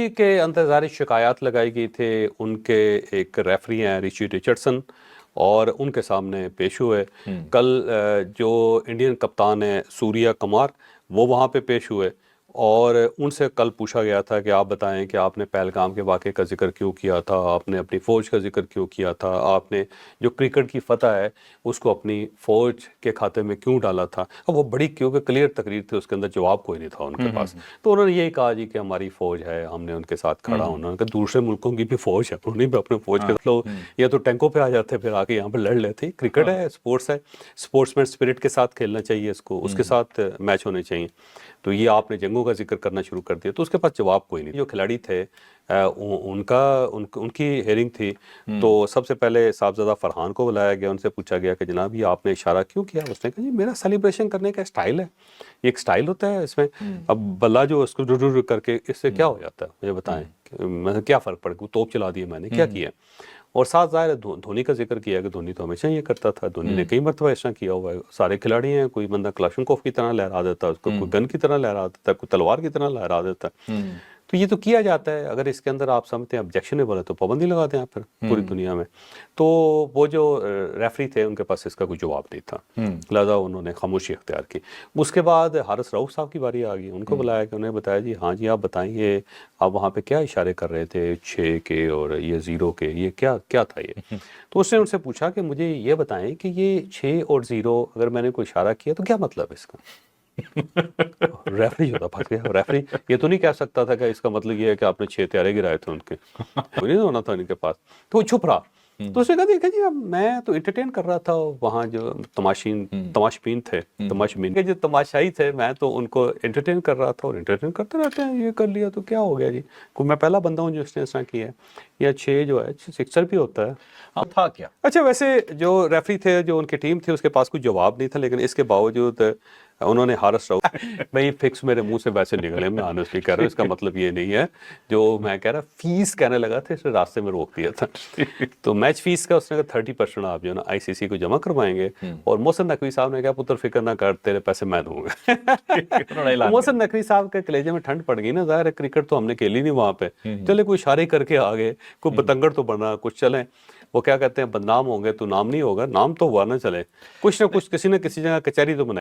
کے اندر ظاہر شکایات لگائی گئی تھے، ان کے ایک ریفری ہیں رچی رچرڈسن، اور ان کے سامنے پیش ہوئے. کل جو انڈین کپتان ہیں سوریا کمار، وہ وہاں پہ پیش ہوئے، اور ان سے کل پوچھا گیا تھا کہ آپ بتائیں کہ آپ نے پہلگام کے واقعے کا ذکر کیوں کیا تھا، آپ نے اپنی فوج کا ذکر کیوں کیا تھا، آپ نے جو کرکٹ کی فتح ہے اس کو اپنی فوج کے کھاتے میں کیوں ڈالا تھا. اب وہ بڑی کیونکہ کلیئر تقریر تھی، اس کے اندر جواب کوئی نہیں تھا ان کے پاس. تو انہوں نے یہی کہا جی کہ ہماری فوج ہے، ہم نے ان کے ساتھ کھڑا ہونا. انہوں نے کہا دوسرے ملکوں کی بھی فوج ہے، انہوں نے بھی اپنے فوج کے لوگ یا تو ٹینکوں پہ آ جاتے پھر آ کے یہاں پہ لڑ لیتے. کرکٹ ہے، اسپورٹس ہے، اسپورٹس مین اسپرٹ کے ساتھ کھیلنا چاہیے، اس کے ساتھ میچ ہونے چاہیے. تو یہ آپ نے جنگوں کا ذکر کرنا شروع کر دیا. تو اس کے پاس جواب کوئی نہیں. جو کھلاڑی تھے ان کی ہیئرنگ تھی، تو سب سے پہلے صاحبزادہ فرحان کو بلایا گیا. ان سے پوچھا گیا کہ جناب یہ آپ نے اشارہ کیوں کیا؟ اس نے کہا جی میرا سیلیبریشن کرنے کا اسٹائل ہے، یہ ایک اسٹائل ہوتا ہے اس میں. اب بلا جو اس کو کر کے اس سے کیا ہو جاتا ہے مجھے بتائیں، کیا فرق پڑ گیا؟ توپ چلا دی میں نے، کیا کیا؟ اور ساتھ ظاہر ہے دھونی کا ذکر کیا کہ دھونی تو ہمیشہ یہ کرتا تھا. دھونی نے کئی مرتبہ اس طرح کیا ہوا ہے. سارے کھلاڑی ہیں، کوئی بندہ کلاشنکوف کی طرح لہرا دیتا ہے، اس کو کوئی گن کی طرح لہرا دیتا ہے، کوئی تلوار کی طرح لہرا دیتا ہے. تو یہ تو کیا جاتا ہے. اگر اس کے اندر آپ سمجھتے ہیں آبجیکشنیبل ہے تو پابندی لگا دیں آپ پھر پوری دنیا میں. تو وہ جو ریفری تھے ان کے پاس اس کا کوئی جواب نہیں تھا، لہٰذا انہوں نے خاموشی اختیار کی. اس کے بعد حارث رؤف صاحب کی باری آ گئی. ان کو بلایا کہ انہیں بتایا جی ہاں جی آپ بتائیں یہ آپ وہاں پہ کیا اشارے کر رہے تھے 6 کے اور یہ 0 کے، یہ کیا تھا یہ؟ تو اس نے ان سے پوچھا کہ مجھے یہ بتائیں کہ یہ 6 اور 0 اگر میں نے کوئی اشارہ کیا تو کیا مطلب ہے اس کا؟ ریفری جو تھا پھنس گیا. ریفری یہ تو نہیں کہہ سکتا تھا کہ اس کا مطلب یہ ہے کہ آپ نے 6 طیارے گرائے تھے ان کے، کوئی نہیں ہونا تھا ان کے پاس. تو وہ چھپ رہا. تو اس نے کہا دیکھا جی اب میں تو انٹرٹین کر رہا تھا وہاں جو تماشبین تھے، کہ جو تماشائی تھے، میں تو ان کو انٹرٹین کر رہا تھا، اور انٹرٹین کرتے رہتے ہیں، یہ کر لیا تو کیا ہو گیا جی؟ کوئی میں پہلا بندہ ہوں جو اس نے اس طرح کیا ہے. یا 6 جو ہے 6 بھی ہوتا ہے. اب تھا کیا؟ اچھا ویسے جو ریفری تھے جو ان کی ٹیم تھی اس کے پاس کوئی جواب نہیں تھا، لیکن اس کے باوجود انہوں نے حارث رؤف بھائی فکس میرے منہ سے ویسے نکلے، میں آنیسٹلی کہہ رہا ہوں، اس کا مطلب یہ نہیں ہے جو میں کہہ رہا فیس کہنے لگا تھا، اس نے راستے میں روک دیا تھا. تو میچ فیس کا اس نے کہا 30% آپ جو ہے نا آئی سی سی کو جمع کروائیں گے. اور محسن نقوی صاحب نے کہا پتر فکر نہ کر، تیرے پیسے میں دوں گا. محسن نقوی صاحب کے کلیجے میں ٹھنڈ پڑ گئی نا، ظاہر ہے کرکٹ تو ہم نے کھیلی نہیں وہاں پہ، چلے کوئی اشارے کر کے آگے، کوئی بتنگڑ تو بنا کچھ. چلیں وہ کیا کہتے ہیں بدنام ہوں گے تو نام نہیں ہوگا، نام تو ہوا نا. چلے کچھ نہ کچھ کسی نہ کسی جگہ کچہری تو بنائی.